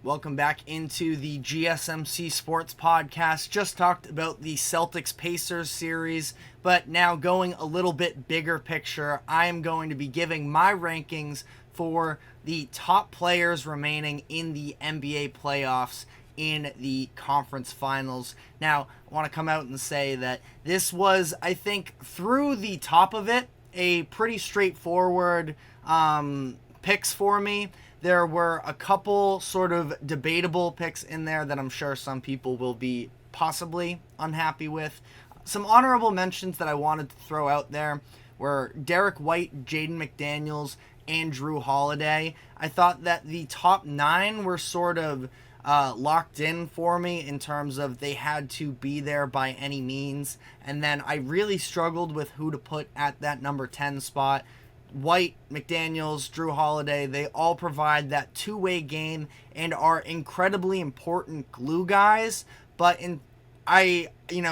Welcome back into the GSMC Sports Podcast. Just talked about the Celtics-Pacers series, but now going a little bit bigger picture, I am going to be giving my rankings for the top players remaining in the NBA playoffs in the conference finals. Now, I want to come out and say that this was, I think, through the top of it, a pretty straightforward picks for me. There were a couple sort of debatable picks in there that I'm sure some people will be possibly unhappy with. Some honorable mentions that I wanted to throw out there were Derek White, Jaden McDaniels, and Jrue Holiday. I thought that the top 9 were sort of locked in for me in terms of they had to be there by any means. And then I really struggled with who to put at that number 10 spot. White, McDaniels, Jrue Holiday, they all provide that two-way game and are incredibly important glue guys, but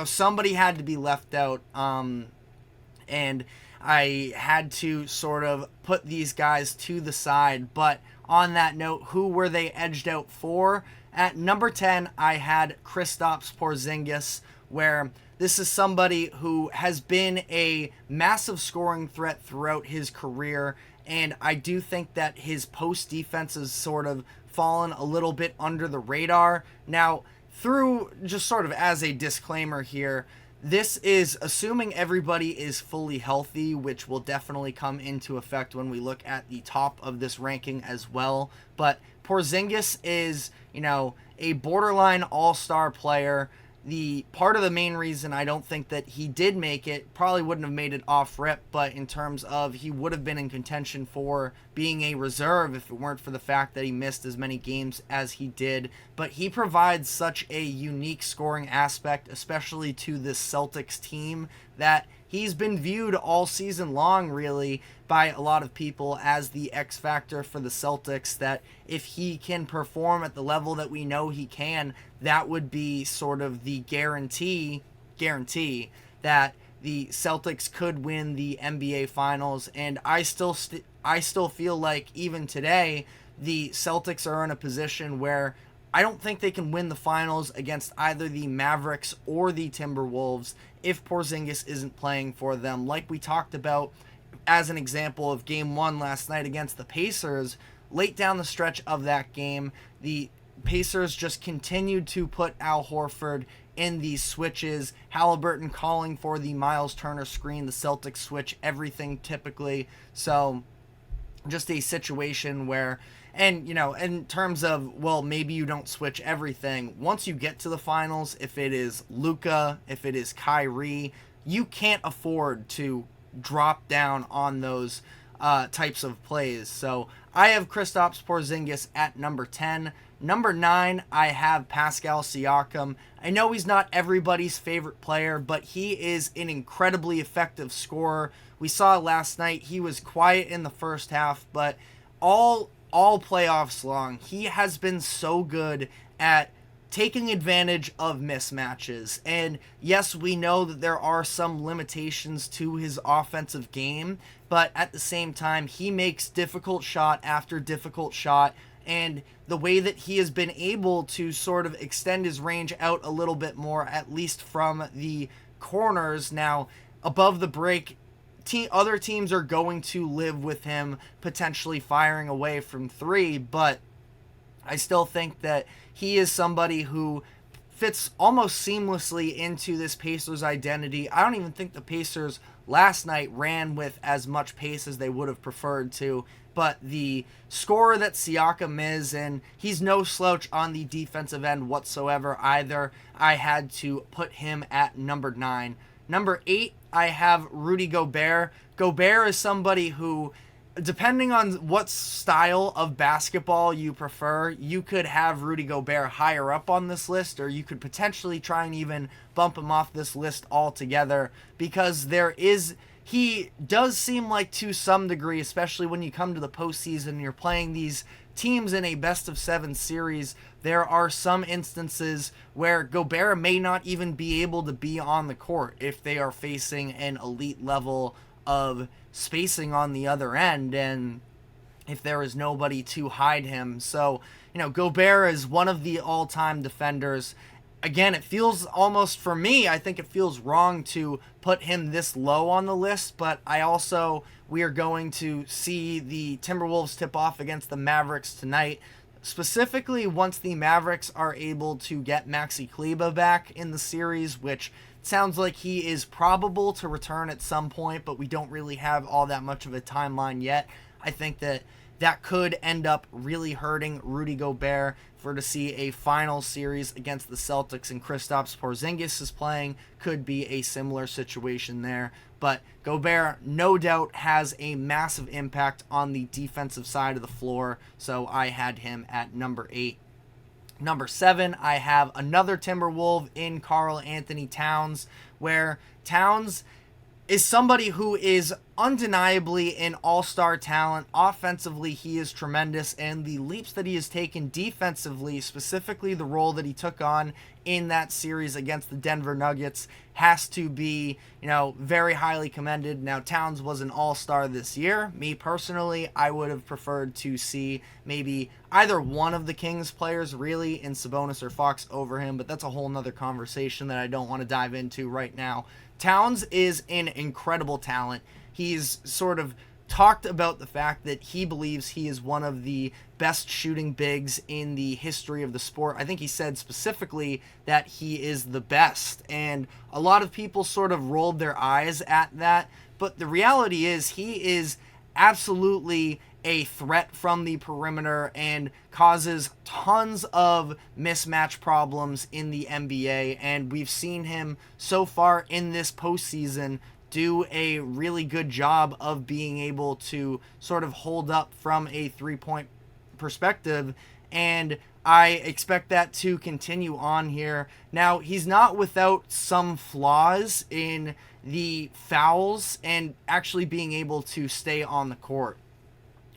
somebody had to be left out, and I had to sort of put these guys to the side. But on that note, who were they edged out for? At number 10, I had Kristaps Porzingis, where this is somebody who has been a massive scoring threat throughout his career, and I do think that his post defense has sort of fallen a little bit under the radar. Now, through just sort of as a disclaimer here, this is assuming everybody is fully healthy, which will definitely come into effect when we look at the top of this ranking as well. But Porzingis is, a borderline all-star player. The part of the main reason I don't think that he did make it, probably wouldn't have made it off rip, but in terms of he would have been in contention for being a reserve if it weren't for the fact that he missed as many games as he did. But he provides such a unique scoring aspect, especially to this Celtics team, that he's been viewed all season long, really, by a lot of people as the X factor for the Celtics, that if he can perform at the level that we know he can, that would be sort of the guarantee that the Celtics could win the NBA Finals. And I still feel like even today, the Celtics are in a position where I don't think they can win the finals against either the Mavericks or the Timberwolves if Porzingis isn't playing for them. Like we talked about as an example of Game 1 last night against the Pacers, late down the stretch of that game, the Pacers just continued to put Al Horford in these switches, Halliburton calling for the Miles Turner screen, the Celtics switch everything typically. So just a situation where, and in terms of, well, maybe you don't switch everything. Once you get to the finals, if it is Luka, if it is Kyrie, you can't afford to drop down on those types of plays. So I have Kristaps Porzingis at number 10. Number 9, I have Pascal Siakam. I know he's not everybody's favorite player, but he is an incredibly effective scorer. We saw last night he was quiet in the first half, but all playoffs long, he has been so good at taking advantage of mismatches. And yes, we know that there are some limitations to his offensive game, but at the same time, he makes difficult shot after difficult shot. And the way that he has been able to sort of extend his range out a little bit more, at least from the corners. Now, above the break, other teams are going to live with him potentially firing away from 3, but I still think that he is somebody who fits almost seamlessly into this Pacers identity. I don't even think the Pacers last night ran with as much pace as they would have preferred to, but the scorer that Siakam is, and he's no slouch on the defensive end whatsoever either, I had to put him at number 9. Number 8, I have Rudy Gobert. Gobert is somebody who, depending on what style of basketball you prefer, you could have Rudy Gobert higher up on this list, or you could potentially try and even bump him off this list altogether, because he does seem like, to some degree, especially when you come to the postseason and you're playing these teams in a best-of-7 series, there are some instances where Gobert may not even be able to be on the court if they are facing an elite level of spacing on the other end. And if there is nobody to hide him. So, Gobert is one of the all-time defenders. Again, it feels almost, for me, I think it feels wrong to put him this low on the list, but we are going to see the Timberwolves tip off against the Mavericks tonight. Specifically, once the Mavericks are able to get Maxi Kleber back in the series, which sounds like he is probable to return at some point, but we don't really have all that much of a timeline yet. I think that could end up really hurting Rudy Gobert. For to see a final series against the Celtics and Kristaps Porzingis is playing, could be a similar situation there. But Gobert, no doubt, has a massive impact on the defensive side of the floor, so I had him at number 8. Number 7, I have another Timberwolf in Karl Anthony Towns, where Towns is somebody who is undeniably an all-star talent. Offensively, he is tremendous, and the leaps that he has taken defensively, specifically the role that he took on in that series against the Denver Nuggets, has to be, very highly commended. Now, Towns was an all-star this year. Me personally, I would have preferred to see maybe either one of the Kings players really in Sabonis or Fox over him, but that's a whole nother conversation that I don't want to dive into right now. Towns is an incredible talent. He's sort of talked about the fact that he believes he is one of the best shooting bigs in the history of the sport. I think he said specifically that he is the best, and a lot of people sort of rolled their eyes at that, but the reality is he is absolutely a threat from the perimeter and causes tons of mismatch problems in the NBA, and we've seen him so far in this postseason do a really good job of being able to sort of hold up from a three-point perspective, and I expect that to continue on here. Now, he's not without some flaws in the fouls and actually being able to stay on the court,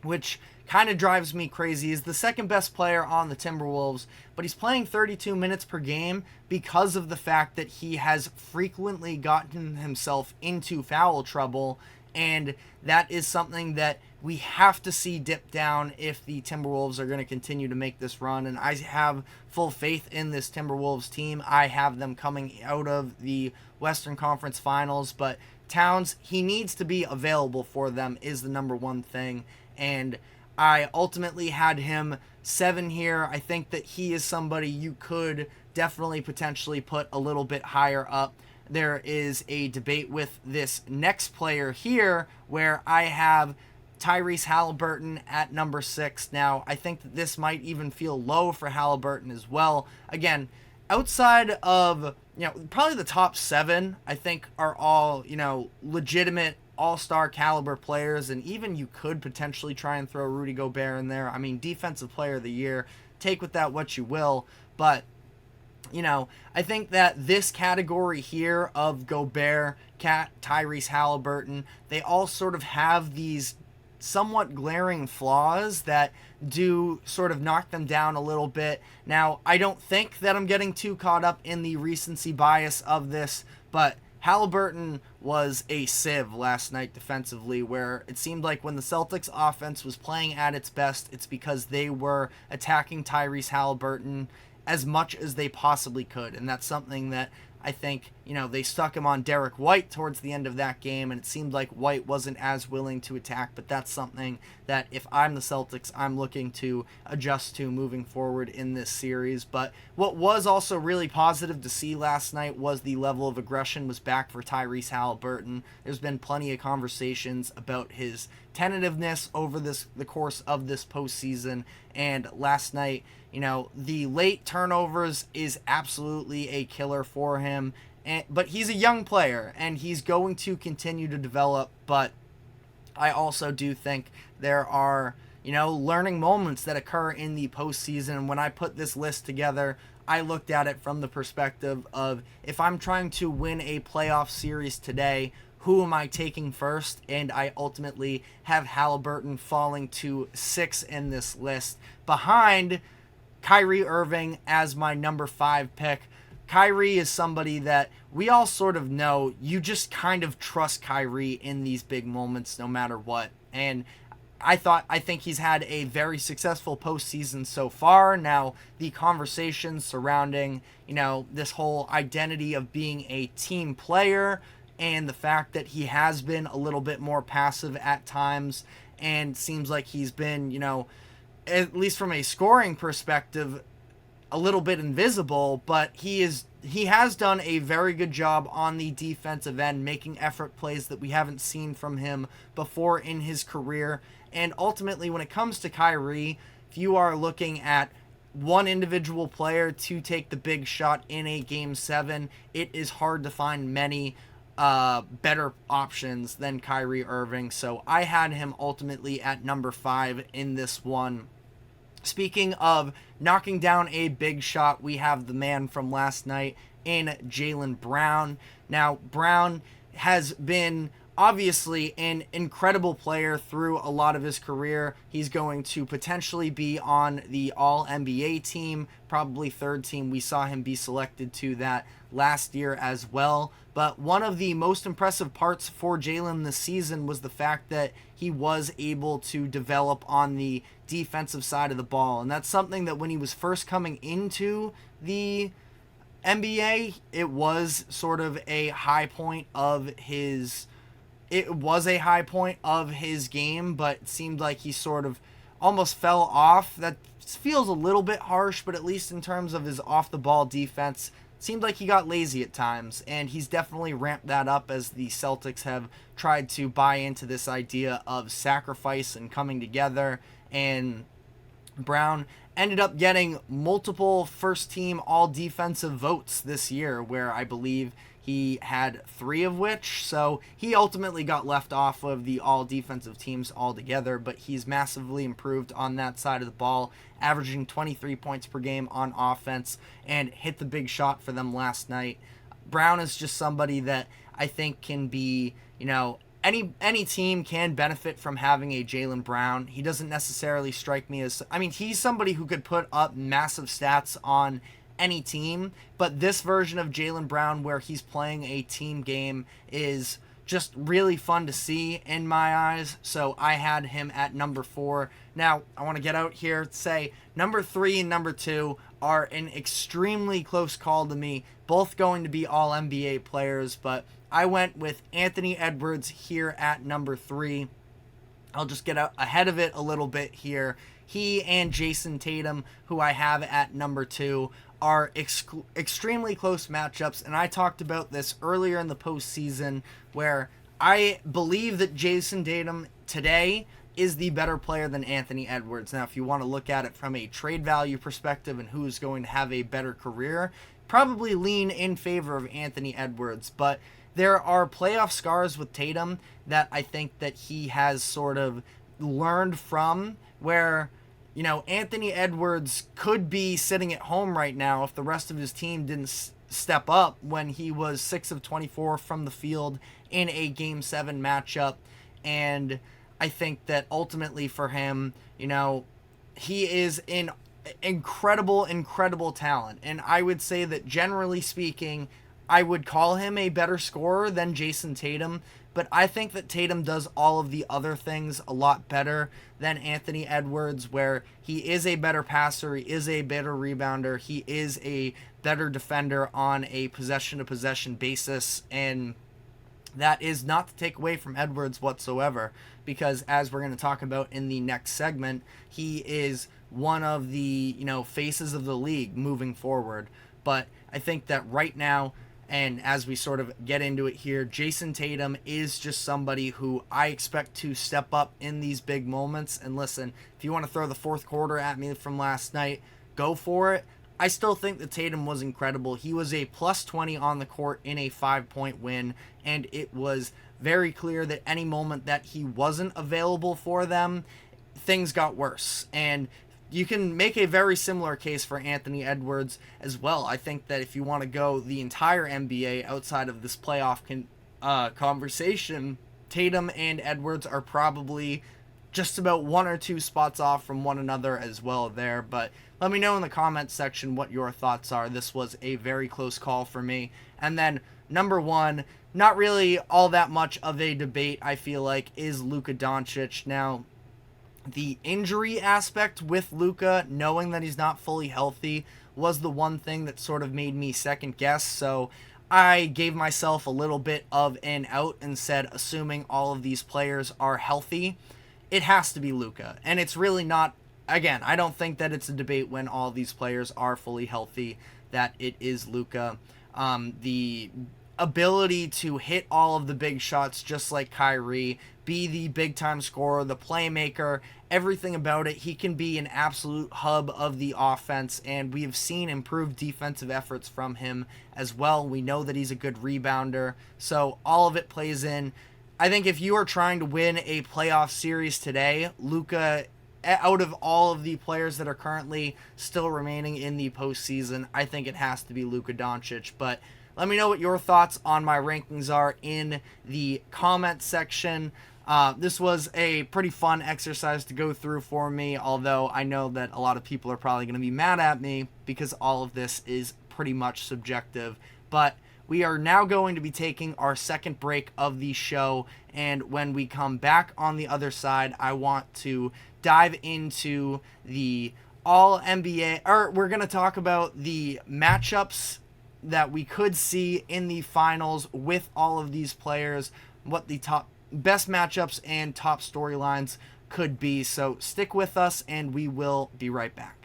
which kind of drives me crazy. He's the second best player on the Timberwolves, but he's playing 32 minutes per game because of the fact that he has frequently gotten himself into foul trouble, and that is something that we have to see dip down if the Timberwolves are going to continue to make this run, and I have full faith in this Timberwolves team. I have them coming out of the Western Conference Finals, but Towns, he needs to be available for them is the number one thing, and I ultimately had him 7 here. I think that he is somebody you could definitely potentially put a little bit higher up. There is a debate with this next player here where I have Tyrese Halliburton at number 6. Now, I think that this might even feel low for Halliburton as well. Again, outside of, probably the top 7, I think are all, legitimate all-star caliber players, and even you could potentially try and throw Rudy Gobert in there. I mean, defensive player of the year, take with that what you will, but I think that this category here of Gobert, Tyrese Halliburton, they all sort of have these somewhat glaring flaws that do sort of knock them down a little bit. Now, I don't think that I'm getting too caught up in the recency bias of this, but Halliburton was a sieve last night defensively, where it seemed like when the Celtics offense was playing at its best, it's because they were attacking Tyrese Halliburton as much as they possibly could. And that's something that I think, they stuck him on Derek White towards the end of that game, and it seemed like White wasn't as willing to attack, but that's something that if I'm the Celtics, I'm looking to adjust to moving forward in this series. But what was also really positive to see last night was the level of aggression was back for Tyrese Halliburton. There's been plenty of conversations about his tentativeness over the course of this postseason, and last night, the late turnovers is absolutely a killer for him. But he's a young player, and he's going to continue to develop. But I also do think there are, learning moments that occur in the postseason. And when I put this list together, I looked at it from the perspective of, if I'm trying to win a playoff series today, who am I taking first? And I ultimately have Halliburton falling to 6 in this list, behind Kyrie Irving as my number 5 pick. Kyrie is somebody that we all sort of know. You just kind of trust Kyrie in these big moments no matter what. And I think he's had a very successful postseason so far. Now, the conversation surrounding, this whole identity of being a team player and the fact that he has been a little bit more passive at times and seems like he's been, at least from a scoring perspective, a little bit invisible, but he has done a very good job on the defensive end, making effort plays that we haven't seen from him before in his career. And ultimately, when it comes to Kyrie, if you are looking at one individual player to take the big shot in a Game 7, it is hard to find many better options than Kyrie Irving. So I had him ultimately at number 5 in this one. Speaking of knocking down a big shot, we have the man from last night in Jaylen Brown. Now, Brown has been obviously an incredible player through a lot of his career. He's going to potentially be on the All-NBA team, probably third team. We saw him be selected to that last year as well. But one of the most impressive parts for Jaylen this season was the fact that he was able to develop on the defensive side of the ball. And that's something that when he was first coming into the NBA, it was sort of a high point of his game, but it seemed like he sort of almost fell off. That feels a little bit harsh, but at least in terms of his off-the-ball defense, it seemed like he got lazy at times, and he's definitely ramped that up as the Celtics have tried to buy into this idea of sacrifice and coming together, and Brown ended up getting multiple first-team all-defensive votes this year, where I believe he had 3 of which, so he ultimately got left off of the all-defensive teams altogether, but he's massively improved on that side of the ball, averaging 23 points per game on offense, and hit the big shot for them last night. Brown is just somebody that I think can be, any team can benefit from having a Jaylen Brown. He doesn't necessarily strike me as, he's somebody who could put up massive stats on any team, but this version of Jaylen Brown where he's playing a team game is just really fun to see in my eyes, so I had him at number 4. Now, I want to get out here and say number 3 and number 2 are an extremely close call to me, both going to be all-NBA players, but I went with Anthony Edwards here at number 3. I'll just get out ahead of it a little bit here. He and Jason Tatum, who I have at number 2, are extremely close matchups, and I talked about this earlier in the postseason where I believe that Jason Tatum today is the better player than Anthony Edwards. Now, if you want to look at it from a trade value perspective and who's going to have a better career, probably lean in favor of Anthony Edwards, but there are playoff scars with Tatum that I think that he has sort of learned from, where Anthony Edwards could be sitting at home right now if the rest of his team didn't step up when he was 6 of 24 from the field in a Game 7 matchup. And I think that ultimately for him, he is an incredible talent. And I would say that generally speaking, I would call him a better scorer than Jason Tatum, but I think that Tatum does all of the other things a lot better than Anthony Edwards, where he is a better passer, he is a better rebounder, he is a better defender on a possession-to-possession basis, and that is not to take away from Edwards whatsoever, because as we're going to talk about in the next segment, he is one of the, faces of the league moving forward. But I think that right now, and as we sort of get into it here, Jason Tatum is just somebody who I expect to step up in these big moments. And listen, if you want to throw the fourth quarter at me from last night, go for it. I still think that Tatum was incredible. He was a plus 20 on the court in a 5-point win, and it was very clear that any moment that he wasn't available for them, things got worse. And you can make a very similar case for Anthony Edwards as well. I think that if you want to go the entire NBA outside of this playoff conversation, Tatum and Edwards are probably just about 1 or 2 spots off from one another as well there. But let me know in the comments section what your thoughts are. This was a very close call for me. And then number 1, not really all that much of a debate, I feel like, is Luka Doncic. Now, The injury aspect with Luka, knowing that he's not fully healthy, was the one thing that sort of made me second guess. So I gave myself a little bit of an out and said, assuming all of these players are healthy, it has to be Luka. And it's really not, again, I don't think that it's a debate when all these players are fully healthy that it is Luka. The ability to hit all of the big shots just like Kyrie, be the big time scorer, the playmaker, everything about it. He can be an absolute hub of the offense, and we have seen improved defensive efforts from him as well. We know that he's a good rebounder, so all of it plays in. I think if you are trying to win a playoff series today, Luka, out of all of the players that are currently still remaining in the postseason, I think it has to be Luka Doncic. But let me know what your thoughts on my rankings are in the comment section. This was a pretty fun exercise to go through for me, although I know that a lot of people are probably going to be mad at me because all of this is pretty much subjective. But we are now going to be taking our second break of the show, and when we come back on the other side, I want to dive into the All-NBA, or we're going to talk about the matchups that we could see in the finals with all of these players, what the top best matchups and top storylines could be. So stick with us, and we will be right back.